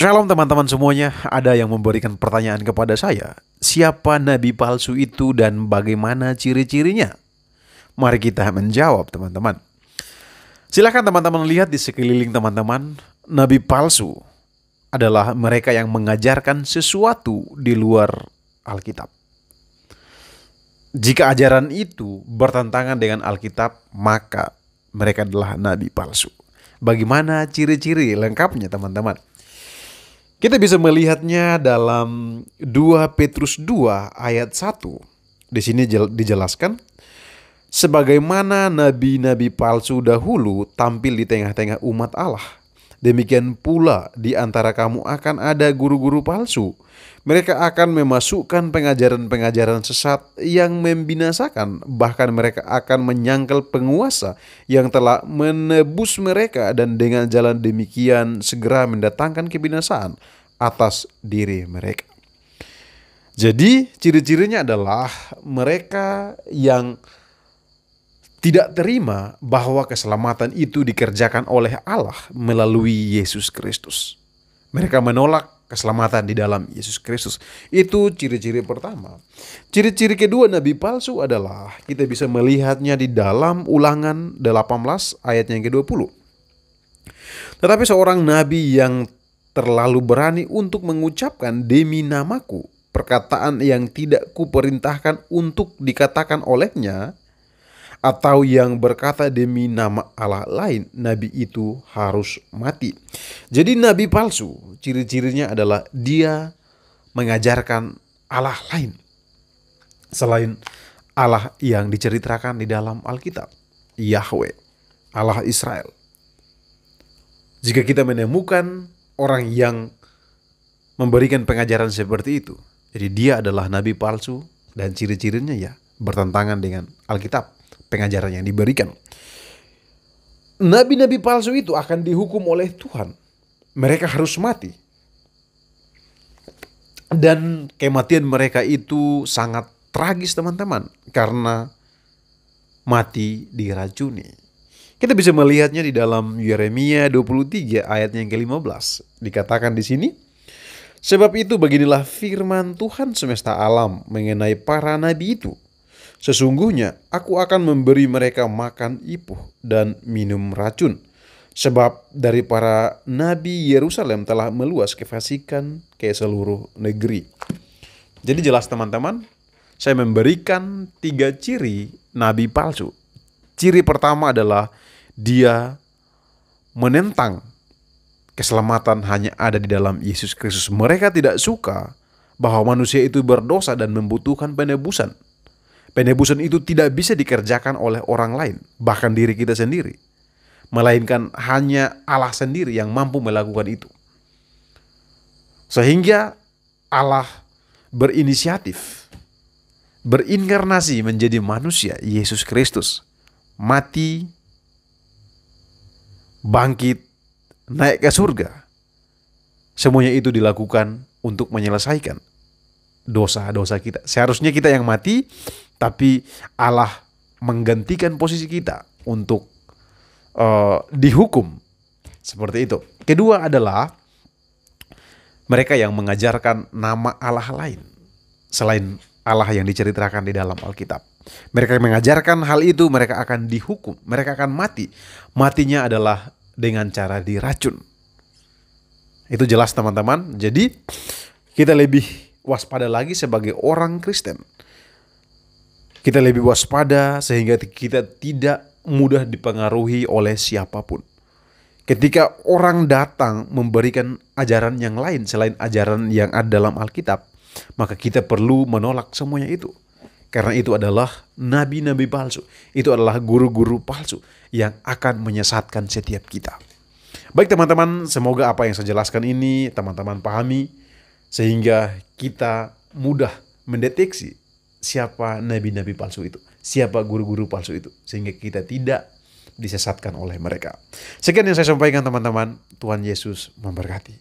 Shalom teman-teman semuanya, ada yang memberikan pertanyaan kepada saya. Siapa nabi palsu itu dan bagaimana ciri-cirinya? Mari kita menjawab teman-teman. Silakan teman-teman lihat di sekeliling teman-teman, nabi palsu adalah mereka yang mengajarkan sesuatu di luar Alkitab. Jika ajaran itu bertentangan dengan Alkitab, maka mereka adalah nabi palsu. Bagaimana ciri-ciri lengkapnya teman-teman? Kita bisa melihatnya dalam 2 Petrus 2 ayat 1. Di sini dijelaskan, sebagaimana nabi-nabi palsu dahulu tampil di tengah-tengah umat Allah, demikian pula di antara kamu akan ada guru-guru palsu. Mereka akan memasukkan pengajaran-pengajaran sesat yang membinasakan, bahkan mereka akan menyangkal penguasa yang telah menebus mereka, dan dengan jalan demikian segera mendatangkan kebinasaan atas diri mereka. Jadi ciri-cirinya adalah mereka yang tidak terima bahwa keselamatan itu dikerjakan oleh Allah melalui Yesus Kristus. Mereka menolak keselamatan di dalam Yesus Kristus. Itu ciri-ciri pertama. Ciri-ciri kedua nabi palsu adalah kita bisa melihatnya di dalam Ulangan 18 ayat yang ke-20. Tetapi seorang nabi yang terlalu berani untuk mengucapkan demi namaku perkataan yang tidak kuperintahkan untuk dikatakan olehnya, atau yang berkata demi nama Allah lain, nabi itu harus mati. Jadi nabi palsu, ciri-cirinya adalah dia mengajarkan Allah lain selain Allah yang diceritakan di dalam Alkitab, Yahweh, Allah Israel. Jika kita menemukan orang yang memberikan pengajaran seperti itu, jadi dia adalah nabi palsu dan ciri-cirinya ya bertentangan dengan Alkitab, pengajaran yang diberikan. Nabi-nabi palsu itu akan dihukum oleh Tuhan. Mereka harus mati. Dan kematian mereka itu sangat tragis teman-teman, karena mati diracuni. Kita bisa melihatnya di dalam Yeremia 23 ayat yang ke-15. Dikatakan di sini, sebab itu beginilah firman Tuhan semesta alam mengenai para nabi itu. Sesungguhnya aku akan memberi mereka makan ipuh dan minum racun. Sebab dari para nabi Yerusalem telah meluas kefasikan ke seluruh negeri. Jadi jelas teman-teman, saya memberikan 3 ciri nabi palsu. Ciri pertama adalah dia menentang keselamatan hanya ada di dalam Yesus Kristus. Mereka tidak suka bahwa manusia itu berdosa dan membutuhkan penebusan. Penebusan itu tidak bisa dikerjakan oleh orang lain, bahkan diri kita sendiri. Melainkan hanya Allah sendiri yang mampu melakukan itu. Sehingga Allah berinisiatif, berinkarnasi menjadi manusia, Yesus Kristus. Mati, bangkit, naik ke surga. Semuanya itu dilakukan untuk menyelesaikan dosa-dosa kita. Seharusnya kita yang mati, tapi Allah menggantikan posisi kita untuk dihukum. Seperti itu. Kedua adalah mereka yang mengajarkan nama Allah lain selain Allah yang diceritakan di dalam Alkitab. Mereka yang mengajarkan hal itu, mereka akan dihukum. Mereka akan mati. Matinya adalah dengan cara diracun. Itu jelas teman-teman. Jadi kita lebih waspada lagi sebagai orang Kristen. Kita lebih waspada sehingga kita tidak mudah dipengaruhi oleh siapapun. Ketika orang datang memberikan ajaran yang lain selain ajaran yang ada dalam Alkitab, maka kita perlu menolak semuanya itu. Karena itu adalah nabi-nabi palsu. Itu adalah guru-guru palsu yang akan menyesatkan setiap kita. Baik teman-teman, semoga apa yang saya jelaskan ini teman-teman pahami, sehingga kita mudah mendeteksi siapa nabi-nabi palsu itu, siapa guru-guru palsu itu, sehingga kita tidak disesatkan oleh mereka. Sekian yang saya sampaikan teman-teman. Tuhan Yesus memberkati.